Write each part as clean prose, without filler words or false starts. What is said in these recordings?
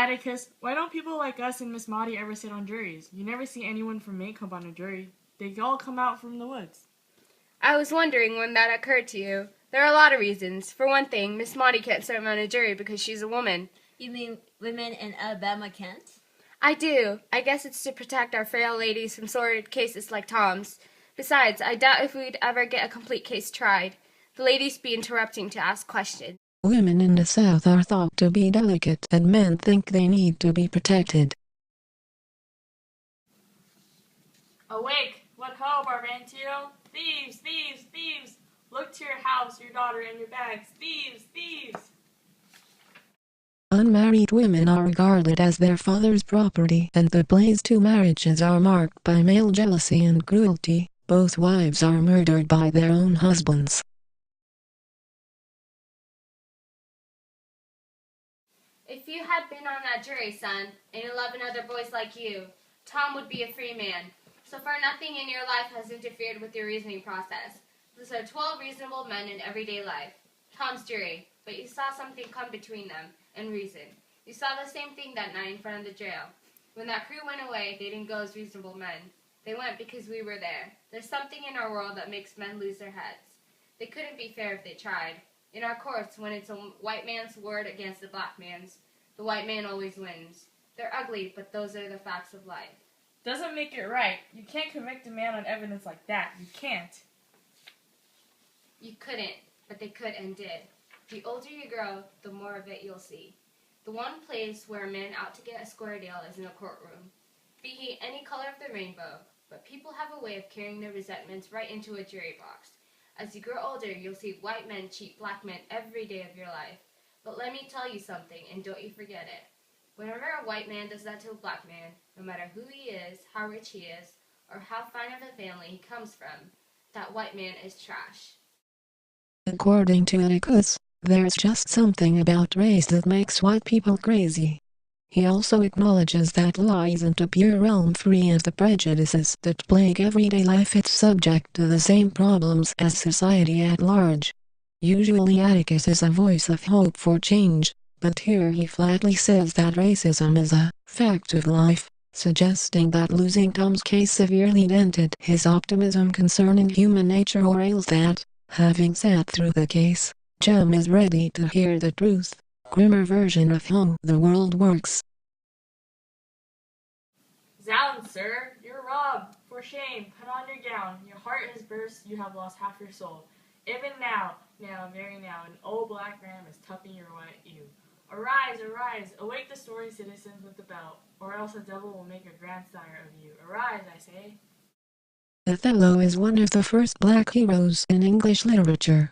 Atticus, why don't people like us and Miss Maudie ever sit on juries? You never see anyone from Maine come on a jury. They all come out from the woods. I was wondering when that occurred to you. There are a lot of reasons. For one thing, Miss Maudie can't serve on a jury because she's a woman. You mean women in Alabama can't? I do. I guess it's to protect our frail ladies from sordid cases like Tom's. Besides, I doubt if we'd ever get a complete case tried. The ladies be interrupting to ask questions. Women in the South are thought to be delicate, and men think they need to be protected. Awake! What ho, Barbantio? Thieves! Thieves! Thieves! Look to your house, your daughter, and your bags. Thieves! Thieves! Unmarried women are regarded as their father's property, and the blazed two marriages are marked by male jealousy and cruelty. Both wives are murdered by their own husbands. If you had been on that jury, son, and 11 other boys like you, Tom would be a free man. So far, nothing in your life has interfered with your reasoning process. Those are 12 reasonable men in everyday life. Tom's jury, but you saw something come between them and reason. You saw the same thing that night in front of the jail. When that crew went away, they didn't go as reasonable men. They went because we were there. There's something in our world that makes men lose their heads. They couldn't be fair if they tried. In our courts, when it's a white man's word against a black man's, the white man always wins. They're ugly, but those are the facts of life. Doesn't make it right. You can't convict a man on evidence like that. You can't. You couldn't, but they could and did. The older you grow, the more of it you'll see. The one place where a man out to get a square deal is in a courtroom. Be he any color of the rainbow, but people have a way of carrying their resentments right into a jury box. As you grow older, you'll see white men cheat black men every day of your life. But let me tell you something, and don't you forget it. Whenever a white man does that to a black man, no matter who he is, how rich he is, or how fine of a family he comes from, that white man is trash. According to Atticus, there's just something about race that makes white people crazy. He also acknowledges that law isn't a pure realm free of the prejudices that plague everyday life. It's subject to the same problems as society at large. Usually Atticus is a voice of hope for change, but here he flatly says that racism is a fact of life, suggesting that losing Tom's case severely dented his optimism concerning human nature, or else that, having sat through the case, Jem is ready to hear the truth. Grimmer version of how the world works. Zounds, sir, you're robbed. For shame, put on your gown. Your heart has burst, you have lost half your soul. Even now, very now, an old black ram is tupping your white ewe. Arise, arise, awake the snoring citizens with the bell, or else the devil will make a grandsire of you. Arise, I say. Othello is one of the first black heroes in English literature.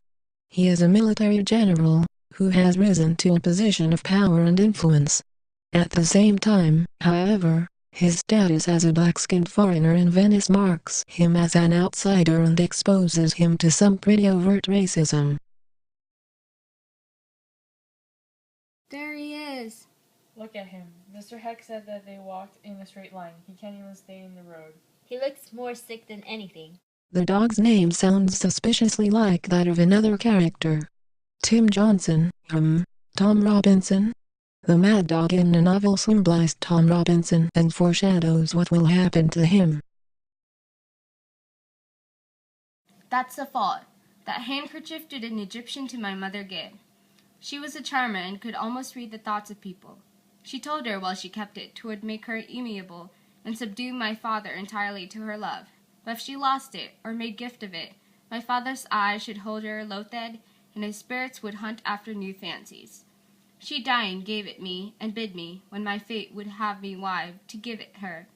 He is a military general who has risen to a position of power and influence. At the same time, however, his status as a black-skinned foreigner in Venice marks him as an outsider and exposes him to some pretty overt racism. There he is. Look at him. Mr. Heck said that they walked in a straight line. He can't even stay in the road. He looks more sick than anything. The dog's name sounds suspiciously like that of another character. Tim Johnson, Tom Robinson. The mad dog in the novel symbolized Tom Robinson and foreshadows what will happen to him. That's the fault. That handkerchief did an Egyptian to my mother give. She was a charmer and could almost read the thoughts of people. She told her while she kept it 'twould make her amiable and subdue my father entirely to her love. But if she lost it, or made gift of it, my father's eyes should hold her loathed, and his spirits would hunt after new fancies. She dying gave it me, and bid me, when my fate would have me wive, to give it her.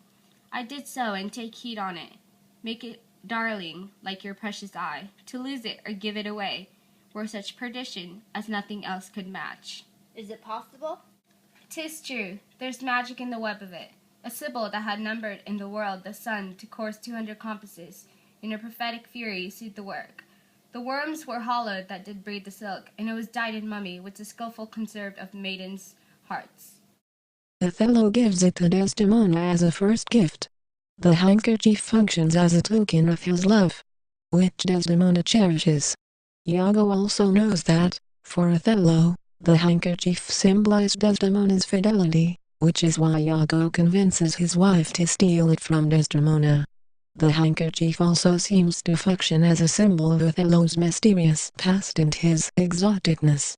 I did so, and take heed on it. Make it darling, like your precious eye. To lose it, or give it away, were such perdition as nothing else could match. Is it possible? 'Tis true, there's magic in the web of it. A Sibyl that had numbered in the world the sun to course 200 compasses, in her prophetic fury sued the work. The worms were hollowed that did breed the silk, and it was dyed in mummy, which the skilful conserved of maidens' hearts. Othello gives it to Desdemona as a first gift. The handkerchief functions as a token of his love, which Desdemona cherishes. Iago also knows that, for Othello, the handkerchief symbolized Desdemona's fidelity, which is why Iago convinces his wife to steal it from Desdemona. The handkerchief also seems to function as a symbol of Othello's mysterious past and his exoticness.